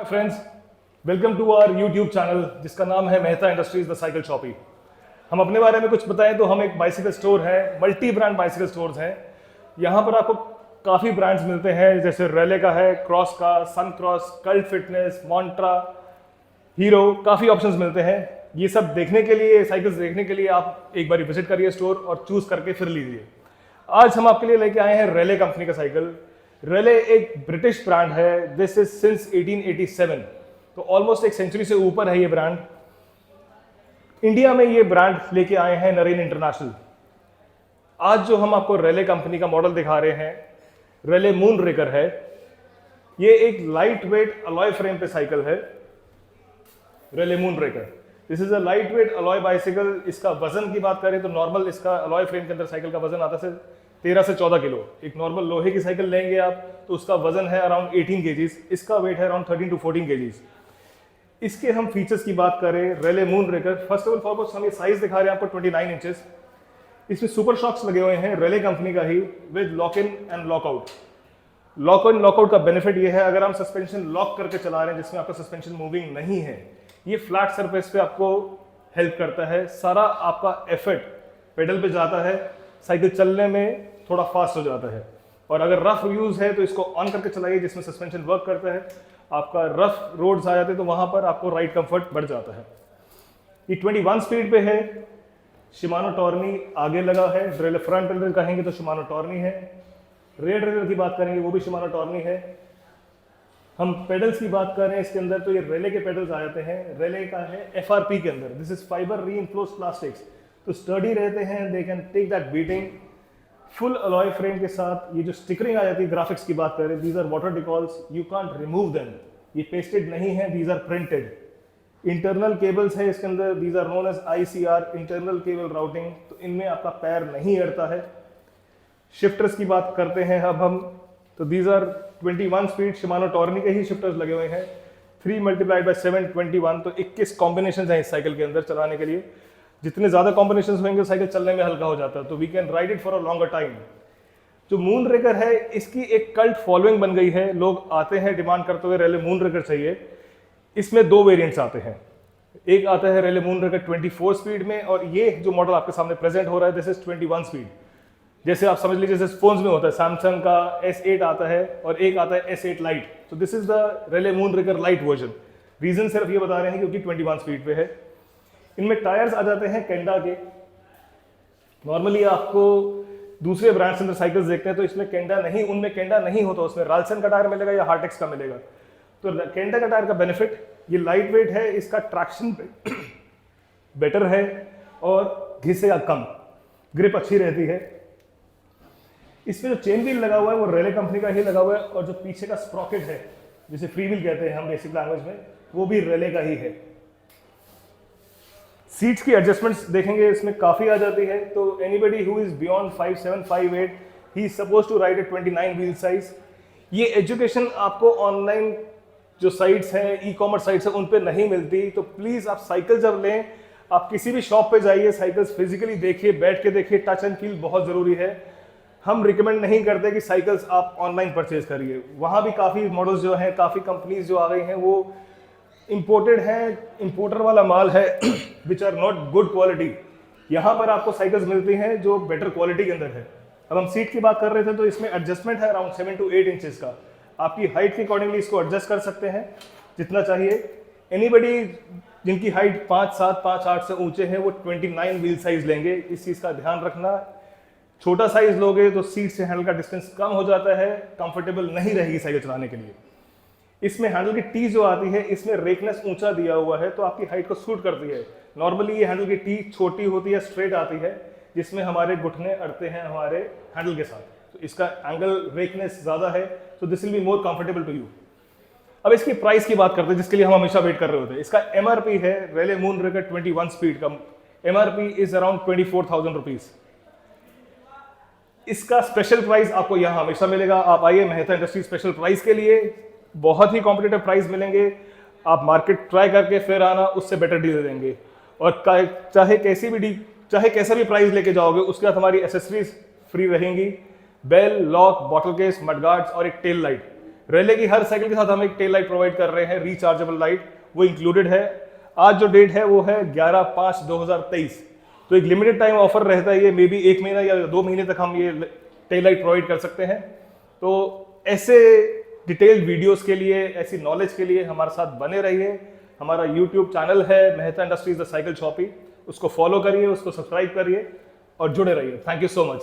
Friends, welcome to our YouTube channel जिसका नाम है Mehta industries the cycle shoppe. हम अपने बारे में कुछ बताएं तो हम एक बाइसिकल स्टोर है, मल्टी ब्रांड बाइसिकल स्टोर्स हैं। यहाँ पर आपको काफ़ी ब्रांड्स मिलते हैं, जैसे रेले का है, क्रॉस का, Suncross, Cult Fitness, Montra, Hero, काफ़ी ऑप्शंस मिलते हैं। ये सब देखने के लिए, साइकिल्स देखने के लिए आप एक बार विजिट करिए स्टोर और चूज करके फिर लीजिए। आज हम आपके लिए लेके आए हैं रेले कंपनी का साइकिल। रेले एक ब्रिटिश ब्रांड है, दिस इज सिंस 1887, तो ऑलमोस्ट एक सेंचुरी से ऊपर है ये ब्रांड। इंडिया में ये ब्रांड लेके आए हैं नरेन इंटरनेशनल। आज जो हम आपको रेले कंपनी का मॉडल दिखा रहे हैं, रेले मून रेकर है। ये एक लाइट वेट अलॉय फ्रेम पे साइकिल है, Raleigh Moon Wrecker. This is a light weight alloy bicycle. इसका वजन की बात करें तो नॉर्मल इसका अलॉय फ्रेम के अंदर साइकिल का वजन आता है 13 से 14 किलो। एक नॉर्मल लोहे की साइकिल लेंगे आप तो उसका वजन है अराउंड 18 केजीज, इसका वेट है अराउंड 13 टू 14 केजीज। इसके हम फीचर्स की बात करें, Raleigh Moon Wrecker, first of all foremost हम ये साइज दिखा रहे हैं आपको 29 इंचेस। इसमें सुपर शॉक्स लगे हुए हैं रेले कंपनी का ही, with lock in and lockout. Lock in lockout का बेनिफिट ये है, अगर हम सस्पेंशन लॉक करके चला रहे हैं जिसमें आपका सस्पेंशन मूविंग नहीं है, ये फ्लैट सरफेस पे आपको हेल्प करता है। सारा आपका एफर्ट पेडल पे जाता है, साइकिल चलने में थोड़ा फास्ट हो जाता है। और अगर रफ यूज है तो इसको ऑन करके चलाइए, जिसमें सस्पेंशन वर्क करता है। आपका रफ रोड्स आ जाते हैं तो वहां पर आपको राइड कंफर्ट बढ़ जाता है। ये 21 स्पीड पे है, शिमानो टॉर्नी आगे लगा है। रेले फ्रंट रेलर कहेंगे तो शिमानो टॉर्नी है। रेयर रेलर की बात करेंगे वो भी शिमानो टॉर्नी है। हम पेडल्स की बात कर रहे हैं इसके अंदर तो ये रेले के पेडल्स आ जाते हैं। रेले का है एफआरपी के अंदर, this is fibre reinforced plastics, तो स्टडी रहते हैं, they can take that beating. Full alloy frame के साथ ये जो स्टिकरिंग आ जाती है, ग्राफिक्स की बात करें, these are water decals, you can't remove them. ये पेस्टेड नहीं है, these are printed. Internal cables है इसके अंदर, these are known as ICR, internal cable routing, तो इनमें आपका पैर नहीं अड़ता है। शिफ्टर्स की बात करते हैं अब हम, तो these are 21 speed Shimano Tourney के ही शिफ्टर्स लगे हुए हैं। 3 मल्टीप्लाइड बाई 7 21, तो 21 कॉम्बिनेशन हैं इस साइकिल के अंदर चलाने के लिए। जितने ज्यादा कॉम्बिनेशन होंगे साइकिल चलने में हल्का हो जाता है, तो we can ride it for a longer time. जो मून रेकर है इसकी एक कल्ट फॉलोइंग बन गई है, लोग आते हैं डिमांड करते हुए रेले मून रेकर चाहिए। इसमें 2 वेरिएंट्स आते हैं, एक आता है रेले मून रेकर 24 स्पीड में, और ये जो मॉडल आपके सामने प्रेजेंट हो रहा है दिस इज 21 स्पीड। जैसे आप समझ लीजिए जैसे फोन्स में होता है, सैमसंग का S8 आता है और एक आता है S8 लाइट, तो this is the Raleigh Moon Wrecker light version. Reason सिर्फ ये बता रहे हैं क्योंकि 21 स्पीड पे है। इनमें टायर्स आ जाते हैं केंडा के। नॉर्मली आपको दूसरे ब्रांड्स के अंदर साइकिल्स देखते हैं तो इसमें केंडा नहीं, उनमें केंडा नहीं होता, उसमें राल्सन का टायर मिलेगा या हार्टेक्स का मिलेगा। तो केंडा का टायर का बेनिफिट, ये लाइट वेट है, इसका ट्रैक्शन बेटर है और घिसेगा कम, ग्रिप अच्छी रहती है। इसमें जो चेन व्हील लगा हुआ है वो रेले कंपनी का ही लगा हुआ है, और जो पीछे का स्प्रॉकेट है जिसे फ्री व्हील कहते हैं हम बेसिक लैंग्वेज में, वो भी रेले का ही है। सीट्स की एडजस्टमेंट्स देखेंगे इसमें काफी आ जाती है, तो anybody who is beyond 5'7", 5'8", he is suppose to ride a 29 wheel size. ये एजुकेशन आपको ऑनलाइन जो साइट्स हैं, ई कॉमर्स साइट्स हैं, उन पे नहीं मिलती। तो प्लीज आप साइकिल जब लें, आप किसी भी शॉप पे जाइए, साइकिल्स फिजिकली देखिए, बैठ के देखिए, टच एंड फील बहुत जरूरी है। हम रिकमेंड नहीं करते कि साइकिल्स आप ऑनलाइन परचेज करिए। वहाँ भी काफ़ी मॉडल्स जो हैं, काफ़ी कंपनीज जो आ गई हैं वो इंपोर्टेड है, इंपोर्टर वाला माल है which are not good quality. यहाँ पर आपको साइकिल्स मिलती हैं जो बेटर क्वालिटी के अंदर है। अब हम सीट की बात कर रहे थे तो इसमें एडजस्टमेंट है अराउंड 7 to 8 इंचेस का। आपकी हाइट के अकॉर्डिंगली इसको एडजस्ट कर सकते हैं जितना चाहिए। एनीबडी जिनकी हाइट 5'7", 5'8" से ऊंचे हैं वो 29 व्हील साइज लेंगे, इस चीज़ का ध्यान रखना। छोटा साइज लोगे तो सीट से हैंडल का डिस्टेंस कम हो जाता है, कंफर्टेबल नहीं रहेगी साइकिल चलाने के लिए। इसमें हैंडल की टी जो आती है, इसमें रेकनेस ऊंचा दिया हुआ है तो आपकी हाइट को सूट करती है। नॉर्मली ये हैंडल की टी छोटी होती है, स्ट्रेट आती है, जिसमें हमारे घुटने अड़ते हैं हमारे हैंडल के साथ, तो इसका एंगल रेकनेस ज्यादा है, तो this will be more comfortable to you. अब इसकी प्राइस की बात करते हैं जिसके लिए हम हमेशा वेट कर रहे होते हैं। इसका MRP है रेले मून रेकर 21 स्पीड का MRP इज अराउंड 24,000 रुपीज। इसका स्पेशल प्राइस आपको यहाँ हमेशा मिलेगा। आप आइए मेहता इंडस्ट्री स्पेशल प्राइस के लिए, बहुत ही कॉम्पिटिटिव प्राइस मिलेंगे। आप मार्केट ट्राई करके फिर आना, उससे बेटर डील देंगे। और चाहे कैसा भी प्राइस लेके जाओगे, उसके साथ हमारी एसेसरीज फ्री रहेंगी, bell, lock, bottle case, mudguards और एक टेल लाइट। रेले की हर साइकिल के साथ हम एक टेल लाइट प्रोवाइड कर रहे हैं, रिचार्जेबल लाइट, वो इंक्लूडेड है। आज जो डेट है वो है 11/5/2023। तो एक लिमिटेड टाइम ऑफर रहता है, ये मे बी 1 महीना या 2 महीने तक हम ये टेल लाइट प्रोवाइड कर सकते हैं। तो ऐसे डिटेल्ड वीडियोस के लिए, ऐसी नॉलेज के लिए हमारे साथ बने रहिए। हमारा यूट्यूब चैनल है Mehta industries the cycle shoppe, उसको फॉलो करिए, उसको सब्सक्राइब करिए और जुड़े रहिए। Thank you so much.